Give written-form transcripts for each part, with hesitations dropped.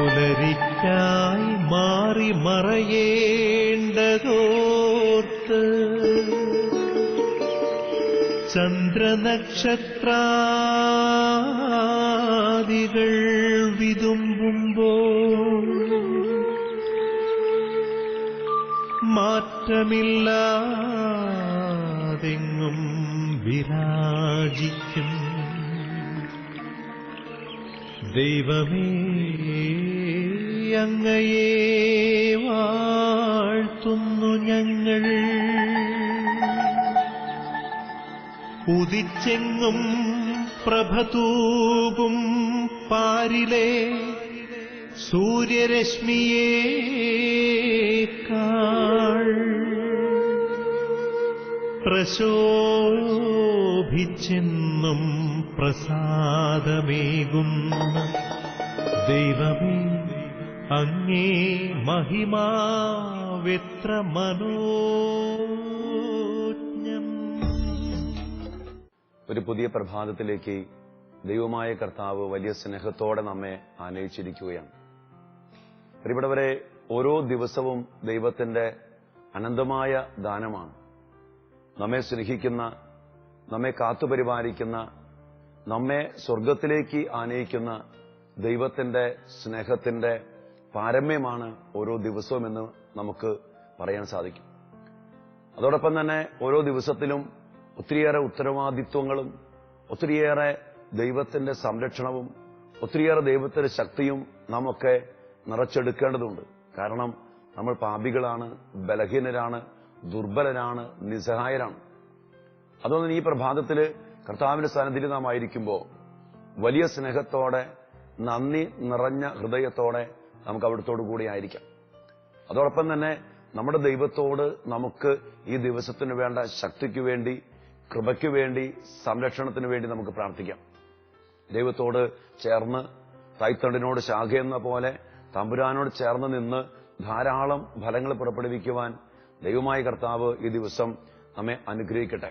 പുലരിക്കായി മാറി മറയേണ്ടതോർത്ത് ചന്ദ്രനക്ഷത്രാദികൾ വിതുമ്പുമ്പോൾ മാറ്റമില്ലാതെങ്ങും വിരാജിക്കും ദൈവമേ, അങ്ങയെ വാഴ്ത്തുന്നു ഞങ്ങൾ. ഉദിച്ചെങ്ങും പ്രഭതൂകും പാരിലെ സൂര്യരശ്മിയേക്കാൾ പ്രശോഭിച്ചെന്നും പ്രസാദമേകുന്ന ദൈവമേ, അങ്ങേ മഹിമാവെത്ര മനോജ്ഞം. ഒരു പുതിയ പ്രഭാതത്തിലേക്ക് ദൈവമായ കർത്താവ് വലിയ സ്നേഹത്തോടെ നമ്മെ ആനയിച്ചിരിക്കുകയാണ്. പ്രിയപ്പെട്ടവരെ, ഓരോ ദിവസവും ദൈവത്തിന്റെ അനന്തമായ ദാനമാണ്. നമ്മെ സ്നേഹിക്കുന്ന, നമ്മെ കാത്തുപരിപാലിക്കുന്ന, നമ്മെ സ്വർഗത്തിലേക്ക് ആനയിക്കുന്ന ദൈവത്തിന്റെ സ്നേഹത്തിന്റെ പാരമ്യമാണ് ഓരോ ദിവസവുമെന്ന് നമുക്ക് പറയാൻ സാധിക്കും. അതോടൊപ്പം തന്നെ ഓരോ ദിവസത്തിലും ഒത്തിരിയേറെ ഉത്തരവാദിത്വങ്ങളും ഒത്തിരിയേറെ ദൈവത്തിന്റെ സംരക്ഷണവും ഒത്തിരിയേറെ ദൈവത്തിന്റെ ശക്തിയും നമുക്ക് നിറച്ചെടുക്കേണ്ടതുണ്ട്. കാരണം നമ്മൾ പാപികളാണ്, ബലഹീനരാണ്, ദുർബലരാണ്, നിസ്സഹായരാണ്. അതുകൊണ്ട് ഈ പ്രഭാതത്തിൽ കർത്താവിന്റെ സന്നിധിയിൽ നാം ആയിരിക്കുമ്പോൾ വലിയ സ്നേഹത്തോടെ, നന്ദി നിറഞ്ഞ ഹൃദയത്തോടെ നമുക്ക് അവിടത്തോടു കൂടി ആയിരിക്കാം. അതോടൊപ്പം തന്നെ നമ്മുടെ ദൈവത്തോട് നമുക്ക് ഈ ദിവസത്തിന് വേണ്ട ശക്തിക്ക് വേണ്ടി, കൃപയ്ക്ക് വേണ്ടി, സംരക്ഷണത്തിന് വേണ്ടി നമുക്ക് പ്രാർത്ഥിക്കാം. ദൈവത്തോട് ചേർന്ന് തൈത്തണ്ടിനോട് ശാഖയെന്ന പോലെ തമ്പുരാനോട് ചേർന്ന് നിന്ന് ധാരാളം ഫലങ്ങൾ പുറപ്പെടുവിക്കുവാൻ ദൈവമായ കർത്താവ് ഈ ദിവസം നമ്മെ അനുഗ്രഹിക്കട്ടെ.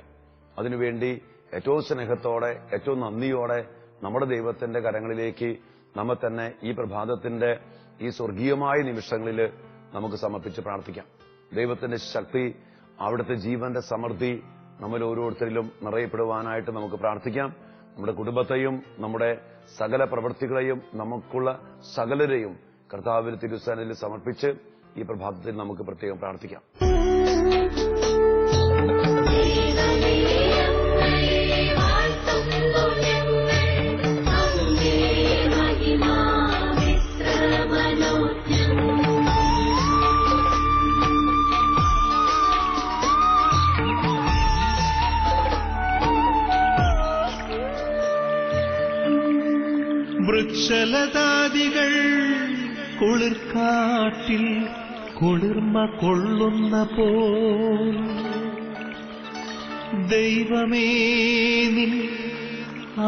അതിനുവേണ്ടി ഏറ്റവും സ്നേഹത്തോടെ, ഏറ്റവും നന്ദിയോടെ നമ്മുടെ ദൈവത്തിന്റെ കരങ്ങളിലേക്ക് നമ്മെ തന്നെ ഈ പ്രഭാതത്തിന്റെ ഈ സ്വർഗീയമായ നിമിഷങ്ങളിൽ നമുക്ക് സമർപ്പിച്ച് പ്രാർത്ഥിക്കാം. ദൈവത്തിന്റെ ശക്തി, അവിടുത്തെ ജീവന്റെ സമൃദ്ധി നമ്മൾ ഓരോരുത്തരിലും നിറയപ്പെടുവാനായിട്ട് നമുക്ക് പ്രാർത്ഥിക്കാം. നമ്മുടെ കുടുംബത്തെയും നമ്മുടെ സകല പ്രവൃത്തികളെയും നമുക്കുള്ള സകലരെയും കർത്താവിന്റെ തിരുസന്നിധിയിൽ സമർപ്പിച്ച് ഈ പ്രഭാതത്തിൽ നമുക്ക് പ്രത്യേകം പ്രാർത്ഥിക്കാം. വൃക്ഷലതാദികൾ കുളിർക്കാട്ടിൽ കുളിർമ കൊള്ളുന്ന പോൽ ദൈവമേ, നിൻ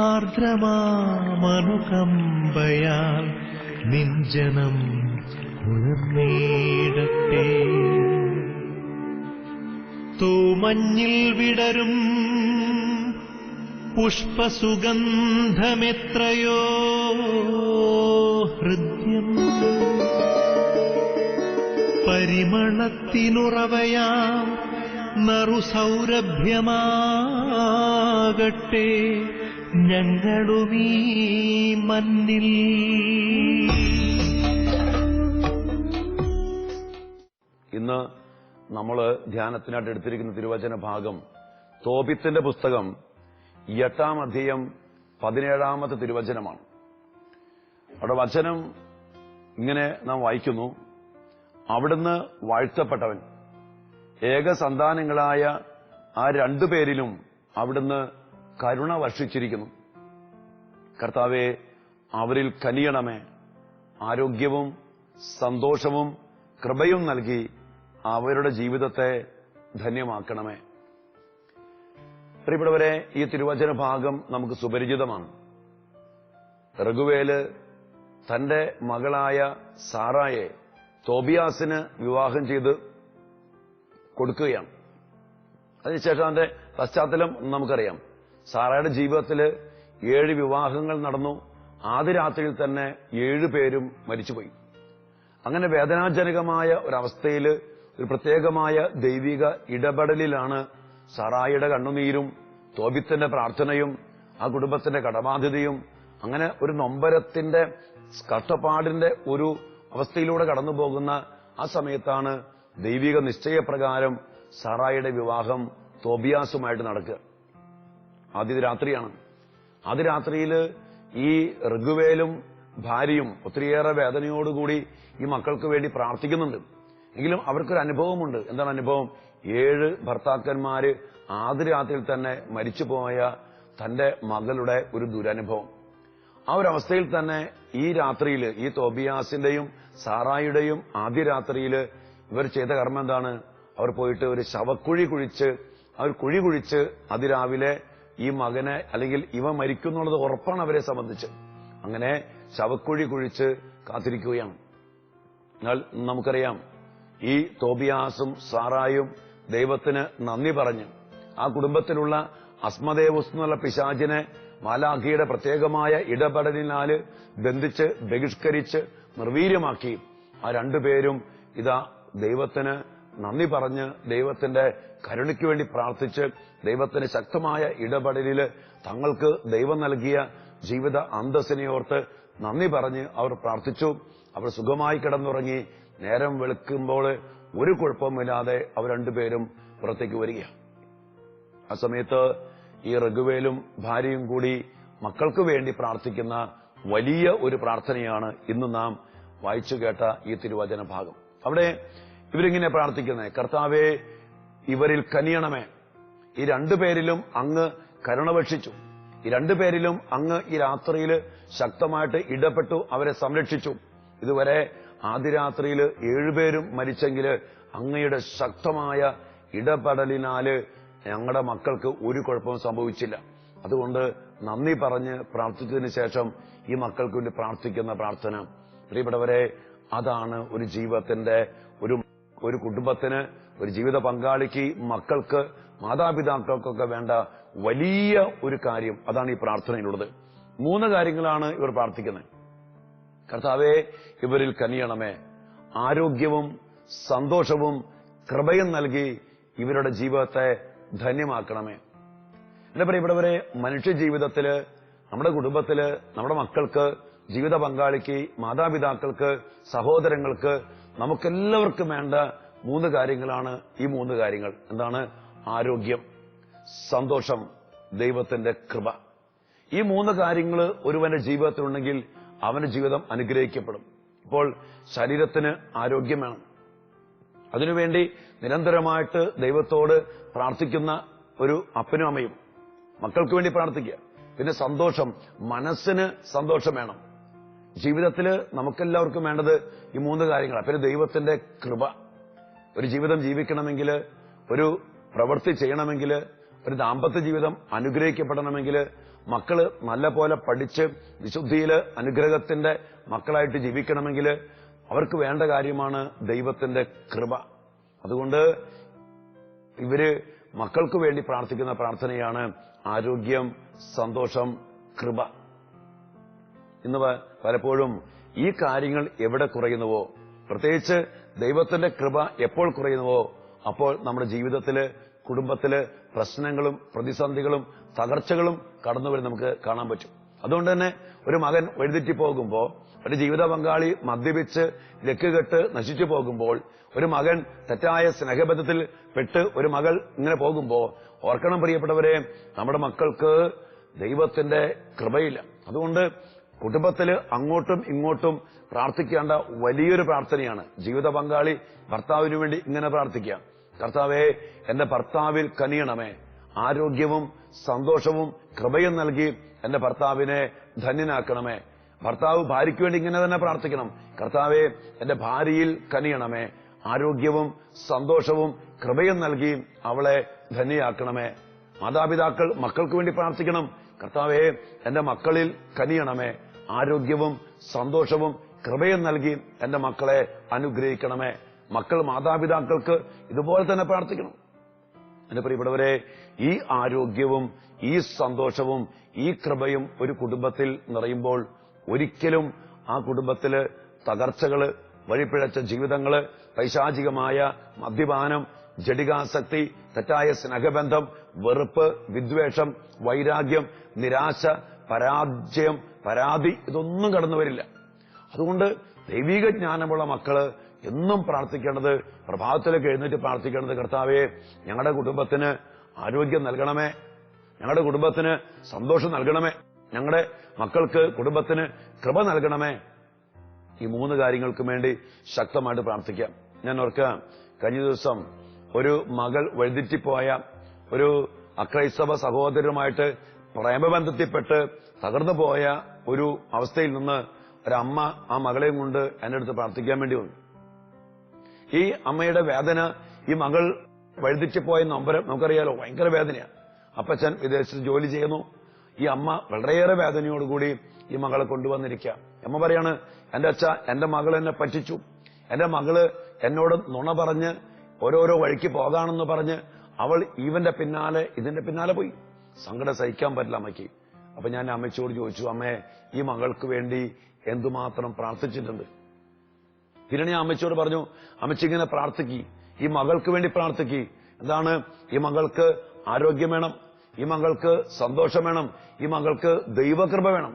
ആർദ്രമാമനുകമ്പയാൽ നിൻ ജനം കുളിർന്നേടട്ടെ. തൂമഞ്ഞിൽ വിടരും പുഷ്പസുഗന്ധമെത്രയോ ഹൃദ്യം, പരിമളത്തിനുറവയാം നറുസൗരഭ്യമാകട്ടെ ഞങ്ങളുമീ മണ്ണിൽ. ഇന്ന് നമ്മൾ ധ്യാനത്തിനായിട്ട് എടുത്തിരിക്കുന്ന തിരുവചന ഭാഗം തോബിത്തിന്റെ പുസ്തകം 8-ാം അധ്യായം 17-ാമത്തെ തിരുവചനമാണ്. അവിടെ വചനം ഇങ്ങനെ നാം വായിക്കുന്നു: അവിടുന്ന് വാഴ്ത്തപ്പെട്ടവൻ, ഏകസന്താനങ്ങളായ ആ രണ്ടുപേരിലും അവിടുന്ന് കരുണ വർഷിച്ചിരിക്കുന്നു. കർത്താവേ, അവരിൽ കനിയണമേ, ആരോഗ്യവും സന്തോഷവും കൃപയും നൽകി അവരുടെ ജീവിതത്തെ ധന്യമാക്കണമേ. പ്രിയപ്പെട്ടവരെ, ഈ തിരുവചന ഭാഗം നമുക്ക് സുപരിചിതമാണ്. റഘുവേല് തന്റെ മകളായ സാറായെ തോബിയാസിന് വിവാഹം ചെയ്ത് കൊടുക്കുകയാണ്. അതിനുശേഷം അതിന്റെ പശ്ചാത്തലം നമുക്കറിയാം. സാറയുടെ ജീവിതത്തിൽ 7 വിവാഹങ്ങൾ നടന്നു. ആദ്യ രാത്രിയിൽ തന്നെ 7 പേരും മരിച്ചുപോയി. അങ്ങനെ വേദനാജനകമായ ഒരവസ്ഥയിൽ ഒരു പ്രത്യേകമായ ദൈവിക ഇടപെടലിലാണ് സാറായിയുടെ കണ്ണുനീരും തോബിത്തിന്റെ പ്രാർത്ഥനയും ആ കുടുംബത്തിന്റെ കടബാധ്യതയും അങ്ങനെ ഒരു നൊമ്പരത്തിന്റെ കഷ്ടപ്പാടിന്റെ ഒരു അവസ്ഥയിലൂടെ കടന്നുപോകുന്ന ആ സമയത്താണ് ദൈവിക നിശ്ചയപ്രകാരം സാറായിയുടെ വിവാഹം തോബിയാസുമായിട്ട് നടക്കുക. ആദ്യ രാത്രിയാണ്. ആദ്യ രാത്രിയിൽ ഈ ഋഗുവേലും ഭാര്യയും ഒത്തിരിയേറെ വേദനയോടുകൂടി ഈ മക്കൾക്ക് വേണ്ടി പ്രാർത്ഥിക്കുന്നുണ്ട്. എങ്കിലും അവർക്കൊരു അനുഭവമുണ്ട്. എന്താണ് അനുഭവം? 7 ഭർത്താക്കന്മാര് ആദ്യ രാത്രിയിൽ തന്നെ മരിച്ചുപോയ തന്റെ മകളുടെ ഒരു ദുരനുഭവം. ആ ഒരു അവസ്ഥയിൽ തന്നെ ഈ രാത്രിയിൽ ഈ തോബിയാസിന്റെയും സാറായിയുടെയും ആദ്യ രാത്രിയിൽ ഇവർ ചെയ്ത കർമ്മം എന്താണ്? അവർ പോയിട്ട് ഒരു ശവക്കുഴി കുഴിച്ച് അവർ കുഴി കുഴിച്ച് അതിരാവിലെ ഈ മകനെ അല്ലെങ്കിൽ ഇവ മരിക്കുന്നുള്ളത് ഉറപ്പാണ് അവരെ സംബന്ധിച്ച്. അങ്ങനെ ശവക്കുഴി കുഴിച്ച് കാത്തിരിക്കുകയാണ്. എന്നാൽ നമുക്കറിയാം ഈ തോബിയാസും സാറായും ദൈവത്തിന് നന്ദി പറഞ്ഞ് ആ കുടുംബത്തിലുള്ള അസ്മദേവുസ് എന്നുള്ള പിശാചിനെ മാലാഖിയുടെ പ്രത്യേകമായ ഇടപെടലിനാൽ ബന്ധിച്ച് ബഹിഷ്കരിച്ച് നിർവീര്യമാക്കി ആ 2 പേരും ഇതാ ദൈവത്തിന് നന്ദി പറഞ്ഞ് ദൈവത്തിന്റെ കരുണയ്ക്ക് വേണ്ടി പ്രാർത്ഥിച്ച് ദൈവത്തിന്റെ ശക്തമായ ഇടപെടലിൽ തങ്ങൾക്ക് ദൈവം നൽകിയ ജീവിത അന്തസ്സിനെയോർത്ത് നന്ദി പറഞ്ഞ് അവർ പ്രാർത്ഥിച്ചു. അവർ സുഖമായി കിടന്നുറങ്ങി. നേരം വെളുക്കുമ്പോൾ ഒരു കുഴപ്പമില്ലാതെ അവർ 2 പേരും പുറത്തേക്ക് വരികയാണ്. ആ സമയത്ത് ഈ ഋഗുവേലും ഭാര്യയും കൂടി മക്കൾക്ക് വേണ്ടി പ്രാർത്ഥിക്കുന്ന വലിയ ഒരു പ്രാർത്ഥനയാണ് ഇന്ന് നാം വായിച്ചു കേട്ട ഈ തിരുവചന ഭാഗം. അവിടെ ഇവരിങ്ങനെ പ്രാർത്ഥിക്കുന്നത്, കർത്താവേ ഇവരിൽ കനിയണമേ. ഈ 2 പേരിലും അങ്ങ് കരുണ ഭക്ഷിച്ചു. ഈ 2 പേരിലും അങ്ങ് ഈ രാത്രിയിൽ ശക്തമായിട്ട് ഇടപെട്ടു, അവരെ സംരക്ഷിച്ചു. ഇതുവരെ ആദ്യ രാത്രിയിൽ 7 പേരും മരിച്ചെങ്കിൽ അങ്ങയുടെ ശക്തമായ ഇടപെടലിനാല് ഞങ്ങളുടെ മക്കൾക്ക് ഒരു കുഴപ്പവും സംഭവിച്ചില്ല. അതുകൊണ്ട് നന്ദി പറഞ്ഞ് പ്രാർത്ഥിച്ചതിന് ശേഷം ഈ മക്കൾക്ക് വേണ്ടി പ്രാർത്ഥിക്കുന്ന പ്രാർത്ഥന, പ്രിയപ്പെട്ടവരെ, അതാണ് ഒരു ജീവിതത്തിന്റെ ഒരു കുടുംബത്തിന്, ഒരു ജീവിത പങ്കാളിക്ക്, മക്കൾക്ക്, മാതാപിതാക്കൾക്കൊക്കെ വേണ്ട വലിയ ഒരു കാര്യം. അതാണ് ഈ പ്രാർത്ഥനയിലുള്ളത്. 3 കാര്യങ്ങളാണ് ഇവർ പ്രാർത്ഥിക്കുന്നത്. കർത്താവേ ഇവരിൽ കനിയണമേ, ആരോഗ്യവും സന്തോഷവും കൃപയും നൽകി ഇവരുടെ ജീവിതത്തെ ധന്യമാക്കണമേ. എന്റെ പ്രിയപ്പെട്ടവരെ, മനുഷ്യ ജീവിതത്തില്, നമ്മുടെ കുടുംബത്തില്, നമ്മുടെ മക്കൾക്ക്, ജീവിത പങ്കാളിക്ക്, മാതാപിതാക്കൾക്ക്, സഹോദരങ്ങൾക്ക്, നമുക്കെല്ലാവർക്കും വേണ്ട 3 കാര്യങ്ങളാണ് ഈ 3 കാര്യങ്ങൾ. എന്താണ്? ആരോഗ്യം, സന്തോഷം, ദൈവത്തിന്റെ കൃപ. ഈ 3 കാര്യങ്ങൾ ഒരുവന്റെ ജീവിതത്തിലുണ്ടെങ്കിൽ അവന്റെ ജീവിതം അനുഗ്രഹിക്കപ്പെടും. ഇപ്പോൾ ശരീരത്തിന് ആരോഗ്യം വേണം. അതിനുവേണ്ടി നിരന്തരമായിട്ട് ദൈവത്തോട് പ്രാർത്ഥിക്കുന്ന ഒരു അപ്പനും അമ്മയും മക്കൾക്ക് വേണ്ടി പ്രാർത്ഥിക്കുക. പിന്നെ സന്തോഷം, മനസ്സിന് സന്തോഷം വേണം. ജീവിതത്തിൽ നമുക്കെല്ലാവർക്കും വേണ്ടത് ഈ 3 കാര്യങ്ങളാണ്. പിന്നെ ദൈവത്തിന്റെ കൃപ. ഒരു ജീവിതം ജീവിക്കണമെങ്കിൽ, ഒരു പ്രവൃത്തി ചെയ്യണമെങ്കിൽ, ഒരു ദാമ്പത്യ ജീവിതം അനുഗ്രഹിക്കപ്പെടണമെങ്കിൽ, മക്കള് നല്ല പോലെ പഠിച്ച് വിശുദ്ധിയില് അനുഗ്രഹത്തിന്റെ മക്കളായിട്ട് ജീവിക്കണമെങ്കിൽ അവർക്ക് വേണ്ട കാര്യമാണ് ദൈവത്തിന്റെ കൃപ. അതുകൊണ്ട് ഇവര് മക്കൾക്ക് വേണ്ടി പ്രാർത്ഥിക്കുന്ന പ്രാർത്ഥനയാണ് ആരോഗ്യം, സന്തോഷം, കൃപ. ഇന്ന് പലപ്പോഴും ഈ കാര്യങ്ങൾ എവിടെ കുറയുന്നുവോ, പ്രത്യേകിച്ച് ദൈവത്തിന്റെ കൃപ എപ്പോൾ കുറയുന്നുവോ അപ്പോൾ നമ്മുടെ ജീവിതത്തില്, കുടുംബത്തില് പ്രശ്നങ്ങളും പ്രതിസന്ധികളും തകർച്ചകളും കടന്നുവരും നമുക്ക് കാണാൻ പറ്റും. അതുകൊണ്ട് തന്നെ ഒരു മകൻ വഴിതെറ്റി പോകുമ്പോ, ഒരു ജീവിത പങ്കാളി മദ്യപിച്ച് ലക്കുകെട്ട് നശിച്ചു പോകുമ്പോൾ, ഒരു മകൻ തെറ്റായ സ്നേഹബന്ധത്തിൽ പെട്ട് ഒരു മകൾ ഇങ്ങനെ പോകുമ്പോ ഓർക്കണം പ്രിയപ്പെട്ടവരെ, നമ്മുടെ മക്കൾക്ക് ദൈവത്തിന്റെ കൃപയില്ല. അതുകൊണ്ട് കുടുംബത്തില് അങ്ങോട്ടും ഇങ്ങോട്ടും പ്രാർത്ഥിക്കേണ്ട വലിയൊരു പ്രാർത്ഥനയാണ്. ജീവിത പങ്കാളി ഭർത്താവിനു വേണ്ടി ഇങ്ങനെ പ്രാർത്ഥിക്കുക, കർത്താവേ എന്റെ ഭർത്താവിൽ കനിയണമേ, ആരോഗ്യവും സന്തോഷവും കൃപയും നൽകി എന്റെ ഭർത്താവിനെ ധന്യനാക്കണമേ. ഭർത്താവ് ഭാര്യയ്ക്ക് വേണ്ടി ഇങ്ങനെ തന്നെ പ്രാർത്ഥിക്കണം, കർത്താവേ എന്റെ ഭാര്യയിൽ കനിയണമേ, ആരോഗ്യവും സന്തോഷവും കൃപയും നൽകി അവളെ ധന്യയാക്കണമേ. മാതാപിതാക്കൾ മക്കൾക്ക് വേണ്ടി പ്രാർത്ഥിക്കണം, കർത്താവേ എന്റെ മക്കളിൽ കനിയണമേ, ആരോഗ്യവും സന്തോഷവും കൃപയും നൽകി എന്റെ മക്കളെ അനുഗ്രഹിക്കണമേ. മക്കൾ മാതാപിതാക്കൾക്ക് ഇതുപോലെ തന്നെ പ്രാർത്ഥിക്കണം. എന്റെ പ്രിയപ്പെട്ടവരെ, ഈ ആരോഗ്യവും ഈ സന്തോഷവും ഈ കൃപയും ഒരു കുടുംബത്തിൽ നിറയുമ്പോൾ ഒരിക്കലും ആ കുടുംബത്തില് തകർച്ചകള്, വഴിപ്പിഴച്ച ജീവിതങ്ങള്, പൈശാചികമായ മദ്യപാനം, ജഡികാസക്തി, തെറ്റായ സ്നേഹബന്ധം, വെറുപ്പ്, വിദ്വേഷം, വൈരാഗ്യം, നിരാശ, പരാജയം, പരാതി ഇതൊന്നും കടന്നു വരില്ല. അതുകൊണ്ട് ദൈവിക ജ്ഞാനമുള്ള മക്കള് എന്നും പ്രാർത്ഥിക്കേണ്ടത്, പ്രഭാതത്തിലേക്ക് എഴുന്നേറ്റ് പ്രാർത്ഥിക്കേണ്ടത്, കർത്താവേ ഞങ്ങളുടെ കുടുംബത്തിന് ആരോഗ്യം നൽകണമേ, ഞങ്ങളുടെ കുടുംബത്തിന് സന്തോഷം നൽകണമേ, ഞങ്ങളുടെ മക്കൾക്ക് കുടുംബത്തിന് കൃപ നൽകണമേ. ഈ 3 കാര്യങ്ങൾക്കും വേണ്ടി ശക്തമായിട്ട് പ്രാർത്ഥിക്കാം. ഞാൻ ഓർക്കാം, കഴിഞ്ഞ ദിവസം ഒരു മകൾ വഴിതെറ്റിപ്പോയ ഒരു അക്രൈസ്തവ സഹോദരനുമായിട്ട് പ്രേമബന്ധത്തിൽപ്പെട്ട് തകർന്നു പോയ ഒരു അവസ്ഥയിൽ നിന്ന് ഒരമ്മ ആ മകളെയും കൊണ്ട് എന്റെ അടുത്ത് പ്രാർത്ഥിക്കാൻ വേണ്ടി വന്നു. ഈ അമ്മയുടെ വേദന, ഈ മകൾ വഴിതെറ്റിപ്പോയ നൊമ്പരം നമുക്കറിയാലോ, ഭയങ്കര വേദനയാണ്. അപ്പച്ചൻ വിദേശത്ത് ജോലി ചെയ്യുന്നു. ഈ അമ്മ വളരെയേറെ വേദനയോടുകൂടി ഈ മകളെ കൊണ്ടുവന്നിരിക്കുക. അമ്മ പറയാണ്, എന്റെ അച്ഛ, എന്റെ മകൾ എന്നെ പറ്റിച്ചു, എന്റെ മകള് എന്നോട് നുണ പറഞ്ഞ് ഓരോരോ വഴിക്ക് പോകാണെന്ന് പറഞ്ഞ് അവൾ ഇതിന്റെ പിന്നാലെ പോയി. സങ്കടം സഹിക്കാൻ പറ്റില്ല അമ്മയ്ക്ക്. അപ്പൊ ഞാൻ അമ്മച്ചോട് ചോദിച്ചു, അമ്മേ ഈ മകൾക്ക് വേണ്ടി എന്തുമാത്രം പ്രാർത്ഥിച്ചിട്ടുണ്ട്? പിന്നെ ഞാൻ അമ്മച്ചോട് പറഞ്ഞു, അമ്മച്ചി ഇങ്ങനെ പ്രാർത്ഥിക്കി, ഈ മകൾക്ക് വേണ്ടി പ്രാർത്ഥിക്കി. എന്താണ്? ഈ മകൾക്ക് ആരോഗ്യം വേണം, ഈ മകൾക്ക് സന്തോഷം വേണം, ഈ മകൾക്ക് ദൈവകൃപ വേണം.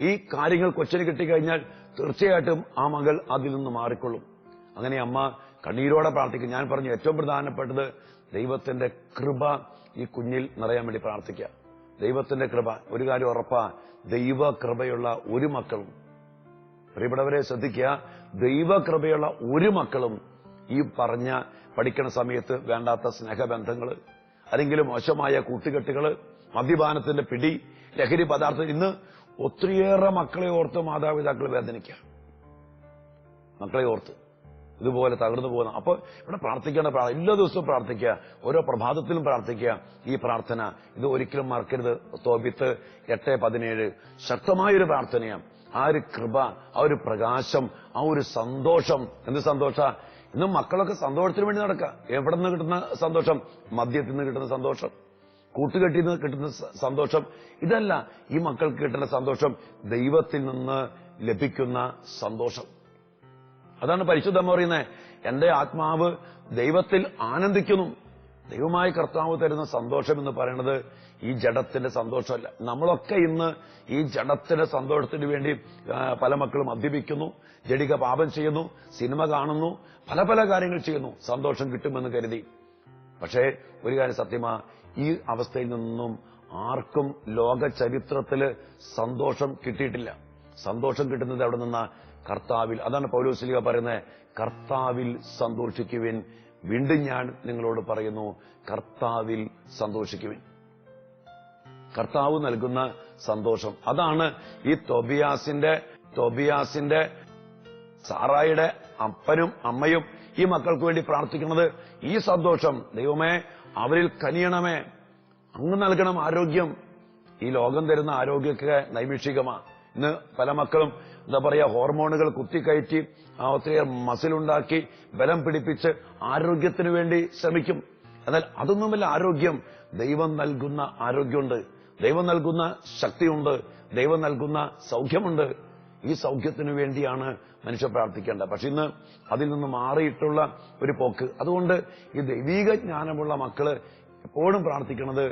ഈ കാര്യങ്ങൾ കൊച്ചിന് കിട്ടിക്കഴിഞ്ഞാൽ തീർച്ചയായിട്ടും ആ മകൾ അതിൽ നിന്ന് മാറിക്കൊള്ളും. അങ്ങനെ അമ്മ കണ്ണീരോടെ പ്രാർത്ഥിക്കും. ഞാൻ പറഞ്ഞു, ഏറ്റവും പ്രധാനപ്പെട്ടത് ദൈവത്തിന്റെ കൃപ ഈ കുഞ്ഞിൽ നിറയാൻ വേണ്ടി പ്രാർത്ഥിക്കുക. ദൈവത്തിന്റെ കൃപ. ഒരു കാര്യം ഉറപ്പാ, ദൈവകൃപയുള്ള ഒരു മക്കളും, പ്രിയപ്പെട്ടവരെ ശ്രദ്ധിക്കുക, ദൈവകൃപയുള്ള ഒരു മക്കളും ഈ പറഞ്ഞ പഠിക്കുന്ന സമയത്ത് വേണ്ടാത്ത സ്നേഹബന്ധങ്ങള്, അല്ലെങ്കിൽ മോശമായ കൂട്ടുകെട്ടുകള്, മദ്യപാനത്തിന്റെ പിടി, ലഹരി പദാർത്ഥം, ഇന്ന് ഒത്തിരിയേറെ മക്കളെ ഓർത്ത് മാതാപിതാക്കൾ വേദനിക്കുക. മക്കളെ ഓർത്ത് ഇതുപോലെ തകർന്നു പോകുന്ന. അപ്പൊ ഇവിടെ പ്രാർത്ഥിക്കേണ്ട എല്ലാ ദിവസവും പ്രാർത്ഥിക്കുക, ഓരോ പ്രഭാതത്തിലും പ്രാർത്ഥിക്കുക. ഈ പ്രാർത്ഥന ഇത് ഒരിക്കലും മറക്കരുത്. തോബിത്ത് 8:17 ശക്തമായൊരു പ്രാർത്ഥനയാണ്. ആ ഒരു കൃപ, ആ ഒരു പ്രകാശം, ആ ഒരു സന്തോഷം. എന്ത് സന്തോഷ? ഇന്നും മക്കളൊക്കെ സന്തോഷത്തിന് വേണ്ടി നടക്കുക. എവിടെ നിന്ന് കിട്ടുന്ന സന്തോഷം? മദ്യത്തിൽ നിന്ന് കിട്ടുന്ന സന്തോഷം, കൂട്ടുകെട്ടിൽ നിന്ന് കിട്ടുന്ന സന്തോഷം. ഇതല്ല ഈ മക്കൾക്ക് കിട്ടുന്ന സന്തോഷം, ദൈവത്തിൽ നിന്ന് ലഭിക്കുന്ന സന്തോഷം. അതാണ് പരിശുദ്ധമ്മ പറയുന്നത്, എന്റെ ആത്മാവ് ദൈവത്തിൽ ആനന്ദിക്കുന്നു. ദൈവമായ കർത്താവ് തരുന്ന സന്തോഷം എന്ന് പറയുന്നത് ഈ ജഡത്തിന്റെ സന്തോഷമല്ല. നമ്മളൊക്കെ ഇന്ന് ഈ ജഡത്തിന്റെ സന്തോഷത്തിന് വേണ്ടി പല മക്കളും മദ്യപിക്കുന്നു, ജഡിക പാപം ചെയ്യുന്നു, സിനിമ കാണുന്നു, പല പല കാര്യങ്ങൾ ചെയ്യുന്നു, സന്തോഷം കിട്ടുമെന്ന് കരുതി. പക്ഷേ ഒരു കാര്യം സത്യമാ, ഈ അവസ്ഥയിൽ നിന്നും ആർക്കും ലോക ചരിത്രത്തില് സന്തോഷം കിട്ടിയിട്ടില്ല. സന്തോഷം കിട്ടുന്നത് എവിടെ നിന്നാ? കർത്താവിൽ. അതാണ് പൗലോസ്ലീഹ പറയുന്നത്, കർത്താവിൽ സന്തോഷിക്കുവിൻ. വീണ്ടും ഞാൻ നിങ്ങളോട് പറയുന്നു, കർത്താവിൽ സന്തോഷിക്കുവിൻ. കർത്താവ് നൽകുന്ന സന്തോഷം. അതാണ് ഈ തോബിയാസിന്റെ സാറായിയുടെ അപ്പനും അമ്മയും ഈ മക്കൾക്ക് വേണ്ടി പ്രാർത്ഥിക്കുന്നത്. ഈ സന്തോഷം ദൈവമേ അവരിൽ കനിയണമേ, അങ്ങ് നൽകണം ആരോഗ്യം. ഈ ലോകം തരുന്ന ആരോഗ്യമൊക്കെ നൈമിഷികമാണ്. ഇന്ന് പല മക്കളും എന്താ പറയാ, ഹോർമോണുകൾ കുത്തിക്കയറ്റി ഒത്തിരിയേറെ മസിലുണ്ടാക്കി ബലം പിടിപ്പിച്ച് ആരോഗ്യത്തിന് വേണ്ടി ശ്രമിക്കും. എന്നാൽ അതൊന്നുമല്ല ആരോഗ്യം. ദൈവം നൽകുന്ന ആരോഗ്യമുണ്ട്, ദൈവം നൽകുന്ന ശക്തിയുണ്ട്, ദൈവം നൽകുന്ന സൗഖ്യമുണ്ട്. ഈ സൗഖ്യത്തിനു വേണ്ടിയാണ് മനുഷ്യർ പ്രാർത്ഥിക്കേണ്ടത്. പക്ഷെ ഇന്ന് അതിൽ നിന്ന് മാറിയിട്ടുള്ള ഒരു പോക്ക്. അതുകൊണ്ട് ഈ ദൈവീക ജ്ഞാനമുള്ള മക്കള് എപ്പോഴും പ്രാർത്ഥിക്കുന്നത്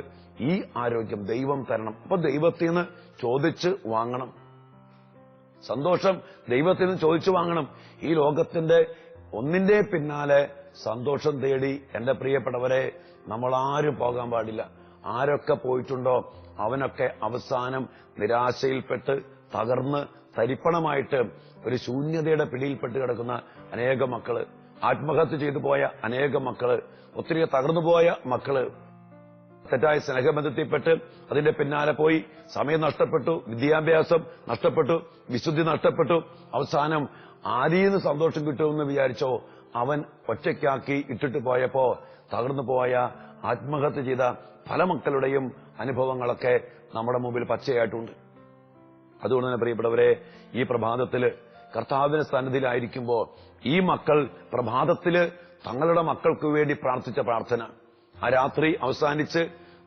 ഈ ആരോഗ്യം ദൈവം തരണം. അപ്പൊ ദൈവത്തിൽ നിന്ന് ചോദിച്ച് വാങ്ങണം. സന്തോഷം ദൈവത്തിൽ നിന്ന് ചോദിച്ചു വാങ്ങണം. ഈ ലോകത്തിന്റെ ഒന്നിന്റെ പിന്നാലെ സന്തോഷം തേടി എന്റെ പ്രിയപ്പെട്ടവരെ നമ്മളാരും പോകാൻ പാടില്ല. ആരൊക്കെ പോയിട്ടുണ്ടോ അവനൊക്കെ അവസാനം നിരാശയിൽപ്പെട്ട് തകർന്ന് തരിപ്പണമായിട്ട് ഒരു ശൂന്യതയുടെ പിടിയിൽപ്പെട്ട് കിടക്കുന്ന അനേകം മക്കള്, ആത്മഹത്യ ചെയ്തു പോയ അനേകം മക്കള്, ഒത്തിരി തകർന്നുപോയ മക്കള്, തെറ്റായ സ്നേഹബന്ധത്തിൽപ്പെട്ട് അതിന്റെ പിന്നാലെ പോയി സമയം നഷ്ടപ്പെട്ടു, വിദ്യാഭ്യാസം നഷ്ടപ്പെട്ടു, വിശുദ്ധി നഷ്ടപ്പെട്ടു. അവസാനം ആരീന്ന് സന്തോഷം കിട്ടുമെന്ന് വിചാരിച്ചോ അവൻ ഒറ്റയ്ക്കാക്കി ഇട്ടിട്ട് പോയപ്പോ തകർന്നു പോയ, ആത്മഹത്യ ചെയ്ത പല മക്കളുടെയും അനുഭവങ്ങളൊക്കെ നമ്മുടെ മുമ്പിൽ പച്ചയായിട്ടുണ്ട്. അതുകൊണ്ട് തന്നെ പ്രിയപ്പെട്ടവരെ, ഈ പ്രഭാതത്തില് കർത്താവിന്റെ സന്നിധിയിലായിരിക്കുമ്പോ ഈ മക്കൾ പ്രഭാതത്തില് തങ്ങളുടെ മക്കൾക്ക് വേണ്ടി പ്രാർത്ഥിച്ച പ്രാർത്ഥന, ആ രാത്രി അവസാനിച്ച്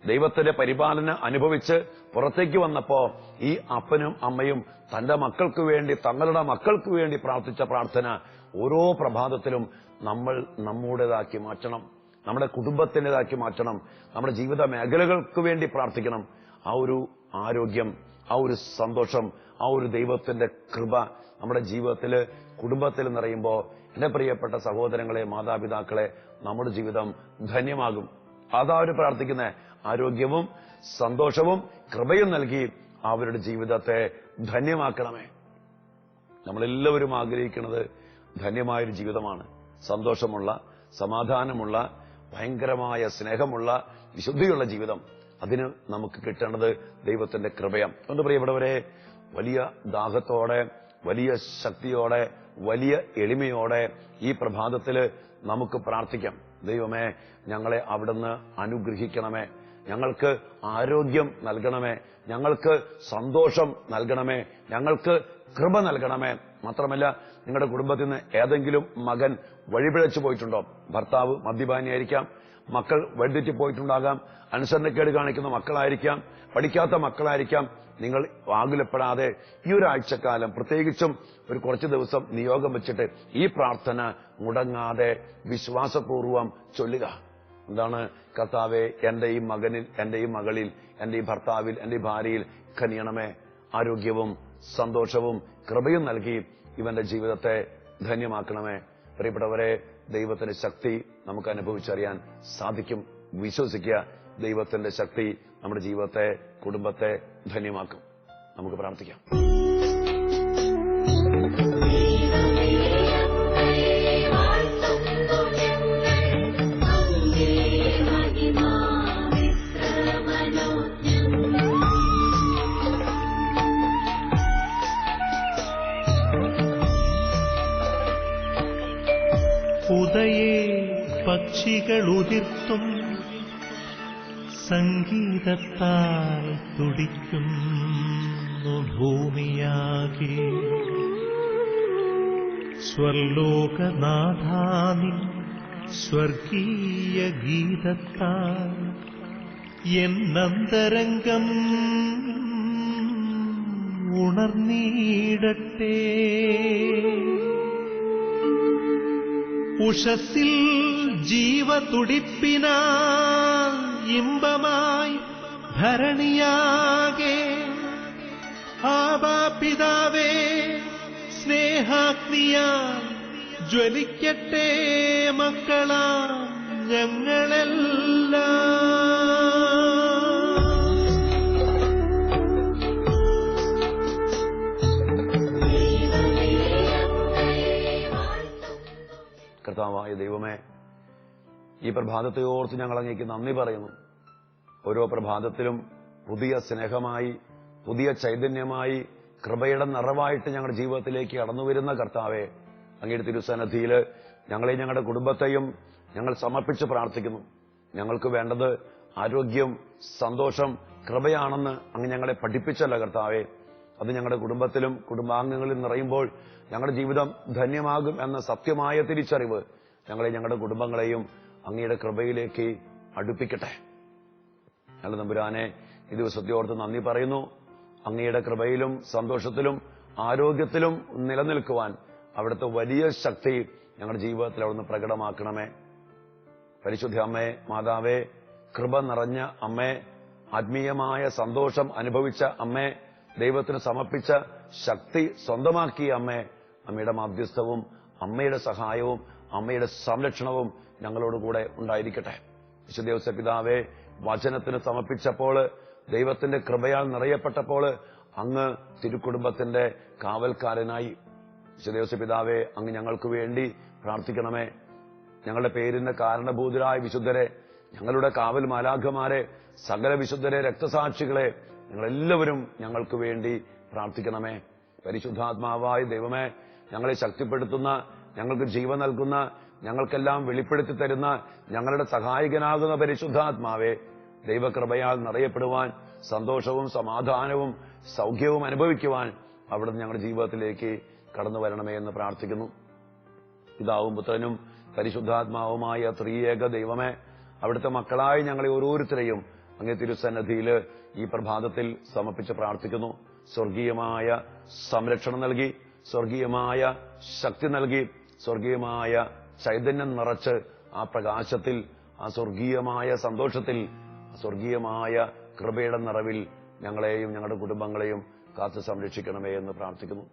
ദൈവത്തിന്റെ പരിപാലന അനുഭവിച്ച് പുറത്തേക്ക് വന്നപ്പോ ഈ അപ്പനും അമ്മയും തന്റെ മക്കൾക്ക് വേണ്ടി, തങ്ങളുടെ മക്കൾക്ക് വേണ്ടി പ്രാർത്ഥിച്ച പ്രാർത്ഥന ഓരോ പ്രഭാതത്തിലും നമ്മൾ നമ്മുടേതാക്കി മാറ്റണം, നമ്മുടെ കുടുംബത്തിൻ്റെതാക്കി മാറ്റണം, നമ്മുടെ ജീവിത മേഖലകൾക്ക് വേണ്ടി പ്രാർത്ഥിക്കണം. ആ ഒരു ആരോഗ്യം, ആ ഒരു സന്തോഷം, ആ ഒരു ദൈവത്തിന്റെ കൃപ നമ്മുടെ ജീവിതത്തില്, കുടുംബത്തിൽ നിറയുമ്പോ എന്റെ പ്രിയപ്പെട്ട സഹോദരങ്ങളെ, മാതാപിതാക്കളെ, നമ്മുടെ ജീവിതം ധന്യമാകും. അതാ അവർ പ്രാർത്ഥിക്കുന്ന ആരോഗ്യവും സന്തോഷവും കൃപയും നൽകി അവരുടെ ജീവിതത്തെ ധന്യമാക്കണമേ. നമ്മളെല്ലാവരും ആഗ്രഹിക്കുന്നത് ധന്യമായൊരു ജീവിതമാണ്. സന്തോഷമുള്ള, സമാധാനമുള്ള, ഭയങ്കരമായ സ്നേഹമുള്ള, വിശുദ്ധിയുള്ള ജീവിതം. അതിന് നമുക്ക് കിട്ടേണ്ടത് ദൈവത്തിന്റെ കൃപയാണ്. അതുകൊണ്ട് പ്രിയപ്പെട്ടവരെ, വലിയ ദാഹത്തോടെ, വലിയ ശക്തിയോടെ, വലിയ എളിമയോടെ ഈ പ്രഭാതത്തില് നമുക്ക് പ്രാർത്ഥിക്കാം. ദൈവമേ, ഞങ്ങളെ അവിടുന്ന് അനുഗ്രഹിക്കണമേ, ഞങ്ങൾക്ക് ആരോഗ്യം നൽകണമേ, ഞങ്ങൾക്ക് സന്തോഷം നൽകണമേ, ഞങ്ങൾക്ക് കൃപ നൽകണമേ. മാത്രമല്ല, നിങ്ങളുടെ കുടുംബത്തിൽ നിന്ന് ഏതെങ്കിലും മകൻ വഴിപിഴച്ചു പോയിട്ടുണ്ടോ? ഭർത്താവ് മദ്യപാനിയായിരിക്കാം, മക്കൾ വഴിതെറ്റി പോയിട്ടുണ്ടാകാം, അനുസരണക്കേട് കാണിക്കുന്ന മക്കളായിരിക്കാം, പഠിക്കാത്ത മക്കളായിരിക്കാം. നിങ്ങൾ ആകുലപ്പെടാതെ ഈ ഒരാഴ്ചക്കാലം, പ്രത്യേകിച്ചും ഒരു കുറച്ച് ദിവസം നിയോഗം വെച്ചിട്ട് ഈ പ്രാർത്ഥന മുടങ്ങാതെ വിശ്വാസപൂർവം ചൊല്ലുക. എന്താണ്? കർത്താവേ, എന്റെ ഈ മകനിൽ, എന്റെ ഈ മകളിൽ, എന്റെ ഈ ഭർത്താവിൽ, എന്റെ ഈ ഭാര്യയിൽ കനിയണമേ. ആരോഗ്യവും സന്തോഷവും കൃപയും നൽകി ഇവന്റെ ജീവിതത്തെ ധന്യമാക്കണമേ. പ്രിയപ്പെട്ടവരെ, ദൈവത്തിന്റെ ശക്തി നമുക്ക് അനുഭവിച്ചറിയാൻ സാധിക്കും. വിശ്വസിക്കുക, ദൈവത്തിന്റെ ശക്തി നമ്മുടെ ജീവിതത്തെ, കുടുംബത്തെ ധന്യമാക്കും. നമുക്ക് പ്രാർത്ഥിക്കാം. ഉദയേ പക്ഷികളുതിർത്തും സംഗീതത്താൽ തുടിക്കുന്നു ഭൂമിയാകെ. സ്വർലോകനാഥാനിൻ സ്വർഗീയ ഗീതത്താൽ എന്നന്തരംഗം ഉണർന്നീടട്ടെ. ഉഷസ്സിൽ ജീവതുടിപ്പിന ഇമ്പമായി ധരണിയാകെ. ആബാ പിതാവേ, സ്നേഹാഗ്നിയാൽ ജ്വലിക്കട്ടെ മക്കളാ ഞങ്ങളെല്ലാം. കർത്താവായ ദൈവമേ, ഈ പ്രഭാതത്തെ ഓർത്ത് ഞങ്ങൾ അങ്ങേക്ക് നന്ദി പറയുന്നു. ഓരോ പ്രഭാതത്തിലും പുതിയ സ്നേഹമായി, പുതിയ ചൈതന്യമായി, കൃപയുടെ നിറവായിട്ട് ഞങ്ങളുടെ ജീവിതത്തിലേക്ക് കടന്നുവരുന്ന കർത്താവെ, അങ്ങയുടെ തിരുസന്നിധിയിൽ ഞങ്ങളെയും ഞങ്ങളുടെ കുടുംബത്തെയും ഞങ്ങൾ സമർപ്പിച്ച് പ്രാർത്ഥിക്കുന്നു. ഞങ്ങൾക്ക് വേണ്ടത് ആരോഗ്യം, സന്തോഷം, കൃപയാണെന്ന് അങ്ങ് ഞങ്ങളെ പഠിപ്പിച്ചല്ല കർത്താവെ. അത് ഞങ്ങളുടെ കുടുംബത്തിലും കുടുംബാംഗങ്ങളിൽ നിറയുമ്പോൾ ഞങ്ങളുടെ ജീവിതം ധന്യമാകും എന്ന സത്യമായ തിരിച്ചറിവ് ഞങ്ങളെയും ഞങ്ങളുടെ കുടുംബങ്ങളെയും അങ്ങയുടെ കൃപയിലേക്ക് അടുപ്പിക്കട്ടെ. നല്ല തമ്പുരാനെ, ഈ ദിവസത്തെ ഓർത്ത് നന്ദി പറയുന്നു. അങ്ങയുടെ കൃപയിലും സന്തോഷത്തിലും ആരോഗ്യത്തിലും നിലനിൽക്കുവാൻ അവിടുത്തെ വലിയ ശക്തി ഞങ്ങളുടെ ജീവിതത്തിൽ അവിടുന്ന് പ്രകടമാക്കണമേ. പരിശുദ്ധ അമ്മേ, മാതാവേ, കൃപ നിറഞ്ഞ അമ്മേ, ആത്മീയമായ സന്തോഷം അനുഭവിച്ച അമ്മേ, ദൈവത്തിന് സമർപ്പിച്ച ശക്തി സ്വന്തമാക്കിയ അമ്മേ, അമ്മയുടെ മാധ്യസ്ഥവും അമ്മയുടെ സഹായവും അമ്മയുടെ സംരക്ഷണവും ഞങ്ങളോടുകൂടെ ഉണ്ടായിരിക്കട്ടെ. വിശുദ്ധ ഔസേപ്പ് പിതാവേ, വചനത്തിന് സമർപ്പിച്ചപ്പോൾ, ദൈവത്തിന്റെ കൃപയാൽ നിറയപ്പെട്ടപ്പോൾ അങ്ങ് തിരുക്കുടുംബത്തിന്റെ കാവൽക്കാരനായി. വിശുദ്ധ ഔസേപ്പ് പിതാവേ, അങ്ങ് ഞങ്ങൾക്ക് വേണ്ടി പ്രാർത്ഥിക്കണമേ. ഞങ്ങളുടെ പേരിന് കാരണഭൂതരായ വിശുദ്ധരെ, ഞങ്ങളുടെ കാവൽ മാലാഖമാരെ, സകല വിശുദ്ധരെ, രക്തസാക്ഷികളെ, ഞങ്ങളെല്ലാവരും ഞങ്ങൾക്ക് വേണ്ടി പ്രാർത്ഥിക്കണമേ. പരിശുദ്ധാത്മാവായ ദൈവമേ, ഞങ്ങളെ ശക്തിപ്പെടുത്തുന്ന, ഞങ്ങൾക്ക് ജീവൻ നൽകുന്ന, ഞങ്ങൾക്കെല്ലാം വെളിപ്പെടുത്തി തരുന്ന, ഞങ്ങളുടെ സഹായകനാകുന്ന പരിശുദ്ധാത്മാവേ, ദൈവകൃപയാൽ നിറയപ്പെടുവാൻ, സന്തോഷവും സമാധാനവും സൗഖ്യവും അനുഭവിക്കുവാൻ അവിടുന്ന് ഞങ്ങളുടെ ജീവിതത്തിലേക്ക് കടന്നു വരണമേ എന്ന് പ്രാർത്ഥിക്കുന്നു. പിതാവും പുത്രനും പരിശുദ്ധാത്മാവുമായ ത്രിയേക ദൈവമേ, അവിടുത്തെ മക്കളായി ഞങ്ങളെ ഓരോരുത്തരെയും അങ്ങേ തിരുസന്നിധിയിൽ ഈ പ്രഭാതത്തിൽ സമർപ്പിച്ച് പ്രാർത്ഥിക്കുന്നു. സ്വർഗീയമായ സംരക്ഷണം നൽകി, സ്വർഗീയമായ ശക്തി നൽകി, സ്വർഗീയമായ ചൈതന്യം നിറച്ച് ആ പ്രകാശത്തിൽ, ആ സ്വർഗീയമായ സന്തോഷത്തിൽ, സ്വർഗീയമായ കൃപയുടെ നിറവിൽ ഞങ്ങളെയും ഞങ്ങളുടെ കുടുംബങ്ങളെയും കാത്തു സംരക്ഷിക്കണമേ എന്ന് പ്രാർത്ഥിക്കുന്നു.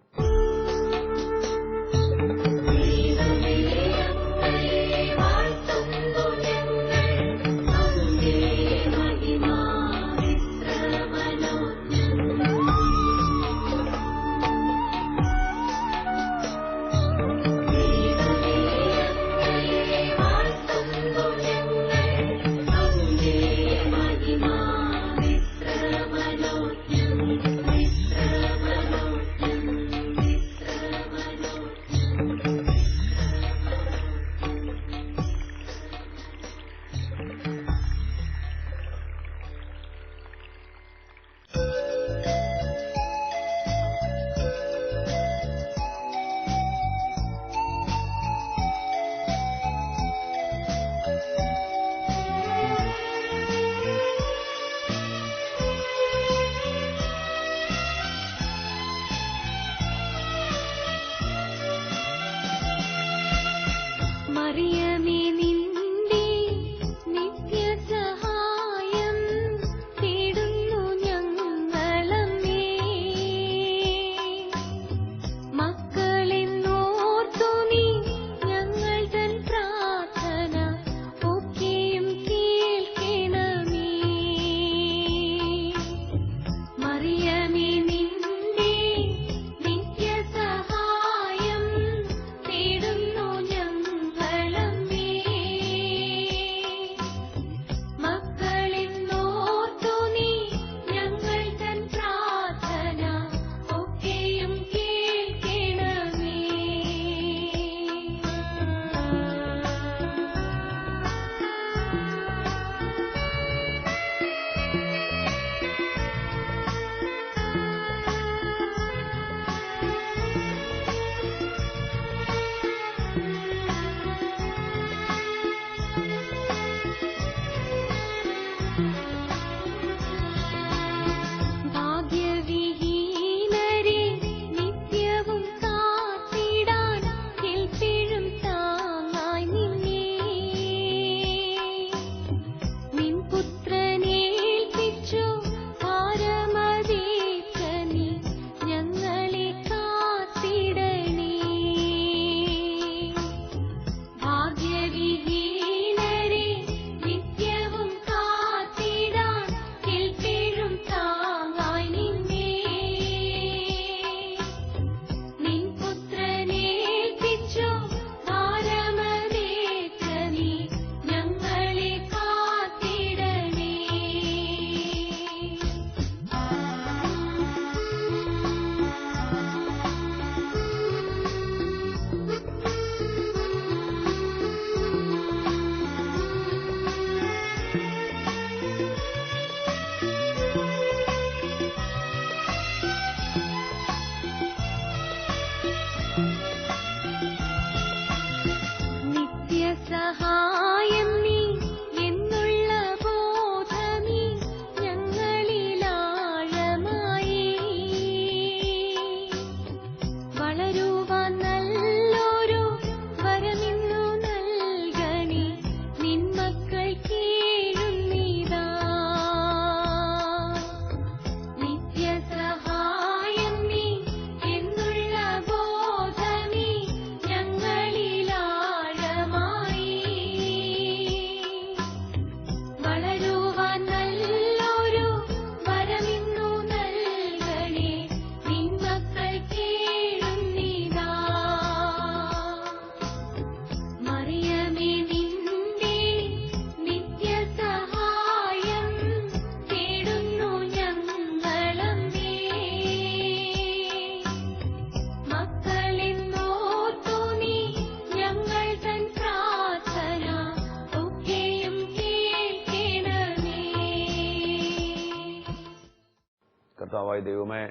കർത്താവായ ദൈവമേ,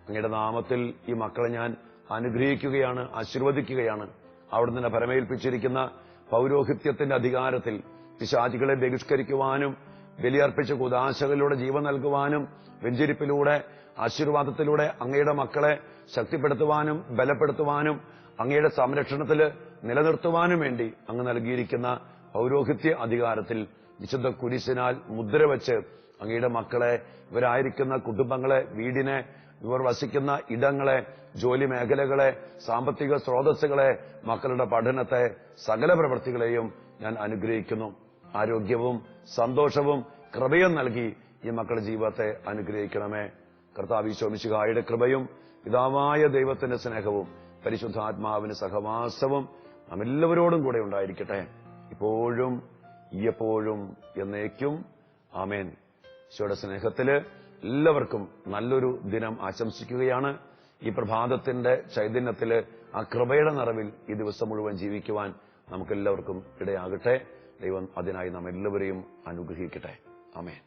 അങ്ങയുടെ നാമത്തിൽ ഈ മക്കളെ ഞാൻ അനുഗ്രഹിക്കുകയാണ്, ആശീർവദിക്കുകയാണ്. അവിടുന്ന് തന്നെ പരമേൽപ്പിച്ചിരിക്കുന്ന പൗരോഹിത്യത്തിന്റെ അധികാരത്തിൽ പിശാചുകളെ ബഹിഷ്കരിക്കുവാനും ബലിയർപ്പിച്ച കുദാശകളിലൂടെ ജീവൻ നൽകുവാനും വെഞ്ചരിപ്പിലൂടെ ആശീർവാദത്തിലൂടെ അങ്ങയുടെ മക്കളെ ശക്തിപ്പെടുത്തുവാനും ബലപ്പെടുത്തുവാനും അങ്ങയുടെ സംരക്ഷണത്തിൽ നിലനിർത്തുവാനും വേണ്ടി അങ്ങ് നൽകിയിരിക്കുന്ന പൗരോഹിത്യ അധികാരത്തിൽ വിശുദ്ധ കുരിശിനാൽ മുദ്രവെച്ച് അങ്ങയുടെ മക്കളെ, ഇവരായിരിക്കുന്ന കുടുംബങ്ങളെ, വീടിനെ, ഇവർ വസിക്കുന്ന ഇടങ്ങളെ, ജോലി മേഖലകളെ, സാമ്പത്തിക സ്രോതസ്സുകളെ, മക്കളുടെ പഠനത്തെ, സകല പ്രവൃത്തികളെയും ഞാൻ അനുഗ്രഹിക്കുന്നു. ആരോഗ്യവും സന്തോഷവും കൃപയും നൽകി ഈ മക്കളുടെ ജീവിതത്തെ അനുഗ്രഹിക്കണമേ. കർത്താവ് ഈശോ മിശിഹായുടെ കൃപയും പിതാവായ ദൈവത്തിന്റെ സ്നേഹവും പരിശുദ്ധാത്മാവിന് സഹവാസവും നാം എല്ലാവരോടും കൂടെ ഉണ്ടായിരിക്കട്ടെ, ഇപ്പോഴും എപ്പോഴും എന്നേക്കും. ആമേൻ. ഈശോയുടെ സ്നേഹത്തില് എല്ലാവർക്കും നല്ലൊരു ദിനം ആശംസിക്കുകയാണ്. ഈ പ്രഭാതത്തിന്റെ ചൈതന്യത്തില് ആ കൃപയുടെ നിറവിൽ ഈ ദിവസം മുഴുവൻ ജീവിക്കുവാൻ നമുക്കെല്ലാവർക്കും ഇടയാകട്ടെ. ദൈവം അതിനായി നാം എല്ലാവരെയും അനുഗ്രഹിക്കട്ടെ. ആമേൻ.